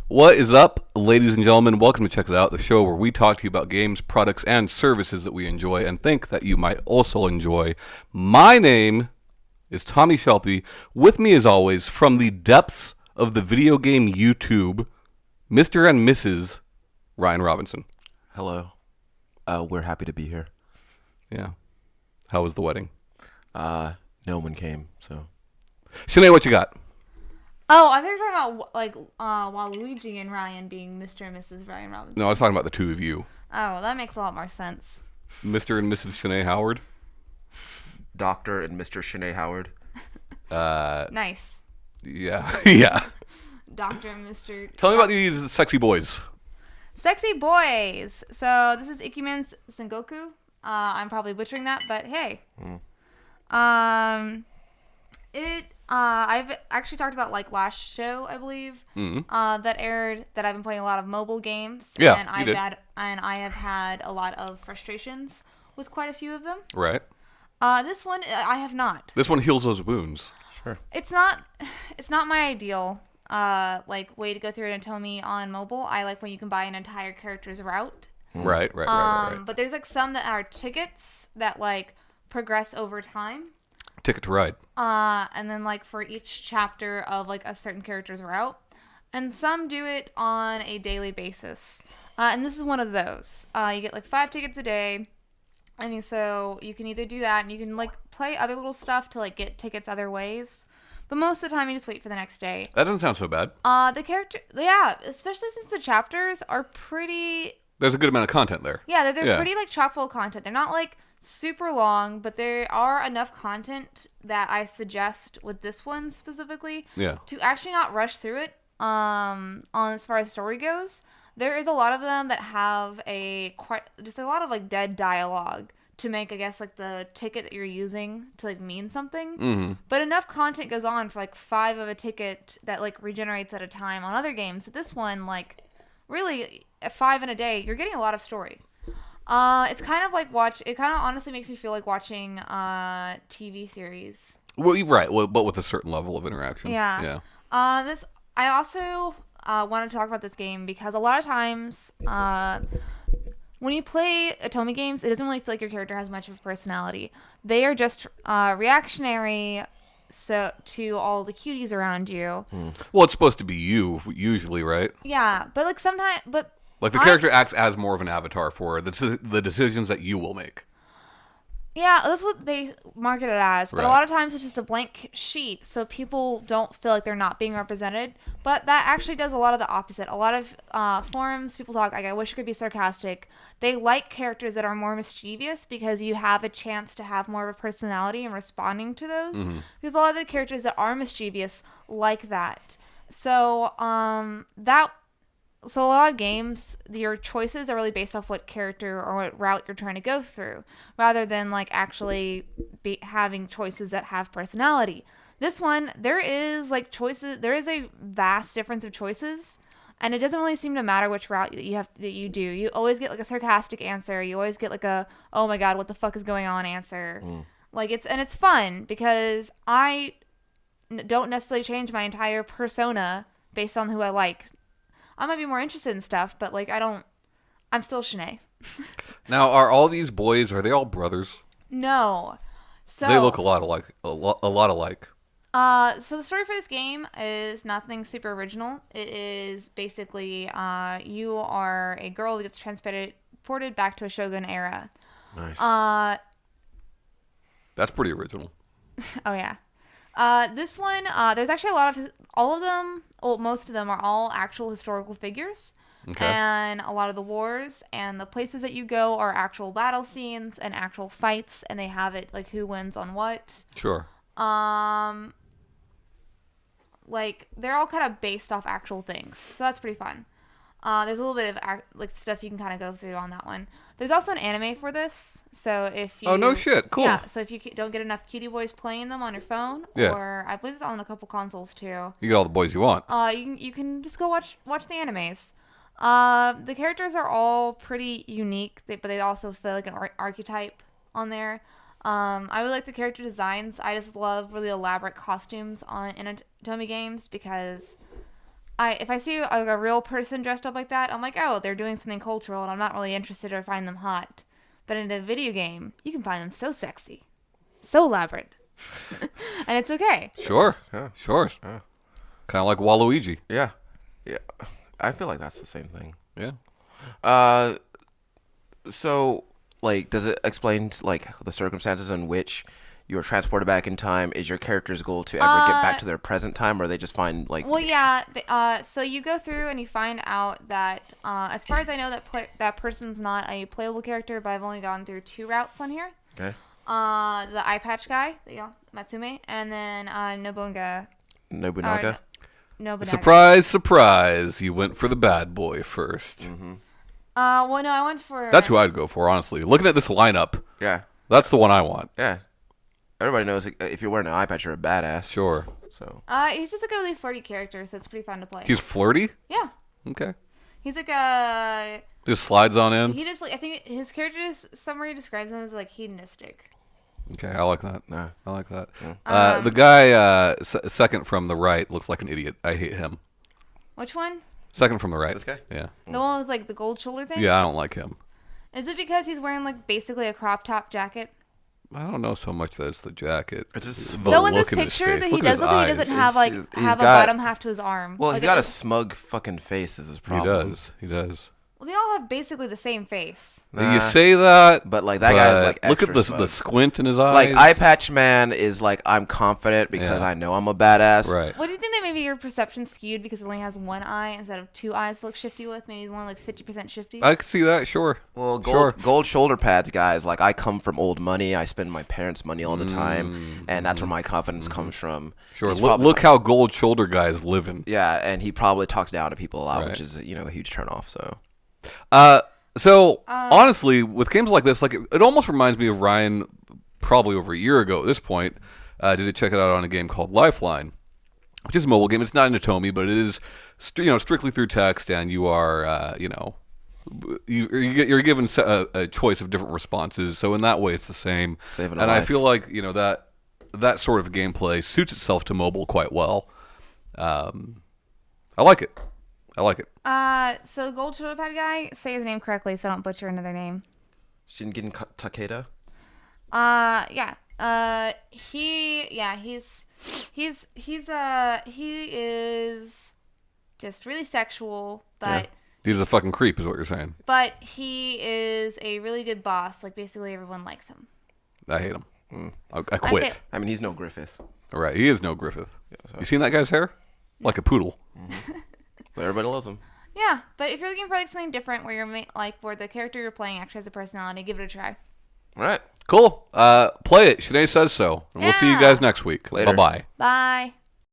What is up, ladies and gentlemen? Welcome to Check It Out, the show where we talk to you about games, products, and services that we enjoy and think that you might also enjoy. My name is Tommy Shelby. With me, as always, from the depths of the video game YouTube, Mr. and Mrs. Ryan Robinson. Hello. We're happy to be here. Yeah. How was the wedding? No one came, so. Shanae, what you got? Oh, I think you're talking about Waluigi and Ryan being Mr. and Mrs. Ryan Robinson. No, I was talking about the two of you. Oh, that makes a lot more sense. Mr. and Mrs. Shanae Howard. Dr. and Mr. Shanae Howard. Nice. Yeah. Yeah. Dr. and Mr. Tell me about these sexy boys. Sexy boys. So this is Ikemen Sengoku. I'm probably butchering that, but hey. I've actually talked about like last show, I believe, that aired, that I've been playing a lot of mobile games. Yeah, and I have had a lot of frustrations with quite a few of them. Right. This one I have not. This one heals those wounds. Sure. It's not my ideal way to go through an Atomi on mobile. I like when you can buy an entire character's route. Right. But there's like some that are tickets that like progress over time. Ticket to Ride. And then like for each chapter of like a certain character's route. And some do it on a daily basis. And this is one of those. You get like 5 tickets a day. And so you can either do that and you can like play other little stuff to like get tickets other ways. But most of the time you just wait for the next day. That doesn't sound so bad. Especially since the chapters are pretty... There's a good amount of content there. Yeah, they're pretty like chock full of content. They're not like super long, but there are enough content that I suggest with this one specifically to actually not rush through it. On as far as story goes, there is a lot of them that have just a lot of like dead dialogue to make, I guess, like the ticket that you're using to like mean something. Mm-hmm. But enough content goes on for like 5 of a ticket that like regenerates at a time on other games. That this one, like, really at 5 in a day, you're getting a lot of story. It's kind of like it kind of honestly makes me feel like watching TV series. Well, you're right. Well, but with a certain level of interaction. Yeah. I also want to talk about this game because a lot of times when you play Atomi games, it doesn't really feel like your character has much of a personality. They are just reactionary to all the cuties around you. Well, it's supposed to be you usually, right? Yeah, but like sometimes, like the character acts as more of an avatar for the decisions that you will make. Yeah, that's what they market it as. But a lot of times it's just a blank sheet, so people don't feel like they're not being represented. But that actually does a lot of the opposite. A lot of forums, people talk like, I wish it could be sarcastic. They like characters that are more mischievous because you have a chance to have more of a personality in responding to those. Mm-hmm. Because a lot of the characters that are mischievous like that. So So a lot of games, your choices are really based off what character or what route you're trying to go through, rather than like actually having choices that have personality. This one, there is like choices. There is a vast difference of choices, and it doesn't really seem to matter which route that you do. You always get like a sarcastic answer. You always get like a "Oh my god, what the fuck is going on?" answer. Like it's fun because I don't necessarily change my entire persona based on who I like. I might be more interested in stuff, but like I'm still Shanae. Now, are all these boys, are they all brothers? No. So they look a lot alike. A lot alike. So the story for this game is nothing super original. It is basically you are a girl that gets transported back to a Shogun era. Nice. That's pretty original. Oh yeah. This one, there's actually all of them, well, most of them are all actual historical figures. Okay. And a lot of the wars and the places that you go are actual battle scenes and actual fights, and they have it like who wins on what. Sure. Like they're all kind of based off actual things, so that's pretty fun. There's a little bit of like stuff you can kind of go through on that one. There's also an anime for this, so if you... Oh, no shit. Cool. Yeah, so if you don't get enough cutie boys playing them on your phone, or I believe it's on a couple consoles too. You get all the boys you want. You can just go watch the animes. The characters are all pretty unique, but they also feel like an archetype on there. I really like the character designs. I just love really elaborate costumes in Atomi games because if I see a real person dressed up like that, I'm like, oh, they're doing something cultural, and I'm not really interested or find them hot. But in a video game, you can find them so sexy, so elaborate, and it's okay. Sure. Yeah. Sure. Yeah. Kind of like Waluigi. Yeah. Yeah. I feel like that's the same thing. Yeah. So, like, does it explain, like, the circumstances in which you're transported back in time? Is your character's goal to ever get back to their present time, or they just find, like... Well, yeah. So you go through and you find out that, as far as I know, that person's not a playable character, but I've only gone through 2 routes on here. Okay. The eye patch guy, Matsume, and then Nobunaga. Nobunaga? Nobunaga. Surprise, surprise. You went for the bad boy first. Mm-hmm. Well, no, I went for... That's who I'd go for, honestly. Looking at this lineup, Yeah. that's the one I want. Yeah. Everybody knows if you're wearing an eye patch, you're a badass. Sure. So. He's just like a really flirty character, so it's pretty fun to play. He's flirty? Yeah. Okay. He's like a... Just slides on in? He just, like, I think his character summary describes him as, like, hedonistic. Okay, I like that. Nah. I like that. Yeah. The guy second from the right looks like an idiot. I hate him. Which one? Second from the right. This guy? Yeah. The one with, like, the gold shoulder thing? Yeah, I don't like him. Is it because he's wearing, like, basically a crop top jacket? I don't know so much that it's the jacket. It's just... The No, in this look in his picture face. that Look he at his does look like he eyes. doesn't have, like, He's have a got- bottom half to his arm. Well, like, he's got a smug fucking face is his He problem. does. He does. Well, they all have basically the same face. Nah. You say that, But, like, that guy's, like, look at extra the smug. squint in his eyes. Like, Eye Patch Man is like, I'm confident because Yeah. I know I'm a badass. Right. What do you think that maybe your perception's skewed because it only has one eye instead of 2 eyes to look shifty with? Maybe one looks 50% shifty? I could see that, sure. Well, Sure. gold shoulder pads, guys. Like, I come from old money. I spend my parents' money all the time, and that's where my confidence comes from. Sure. He's Look, probably look how gold shoulder guy is living. Yeah, and he probably talks down to people a lot, Right. which is, a huge turnoff. So. So honestly, with games like this, like it almost reminds me of Ryan, probably over a year ago at this point. Did check it out on a game called Lifeline, which is a mobile game. It's not an Atomi, but it is, strictly through text, and you are, you're given a choice of different responses. So in that way, it's the same. Saving a and I life. feel like that sort of gameplay suits itself to mobile quite well. I like it. So gold shoulder pad guy, say his name correctly so I don't butcher another name. Shingen Takeda? He is just really sexual, but He's a fucking creep, is what you're saying. but he is a really good boss. Like, basically everyone likes him. I hate him. I I quit. say- I mean, he's no Griffith. All right, he is no Griffith. so- You seen that guy's hair? Like a poodle. But everybody loves him. Yeah, but if you're looking for like something different where where the character you're playing actually has a personality, give it a try. All right. Cool. Play it. Shanae says so. And we'll see you Yeah. guys next week. Later. Bye-bye. Bye.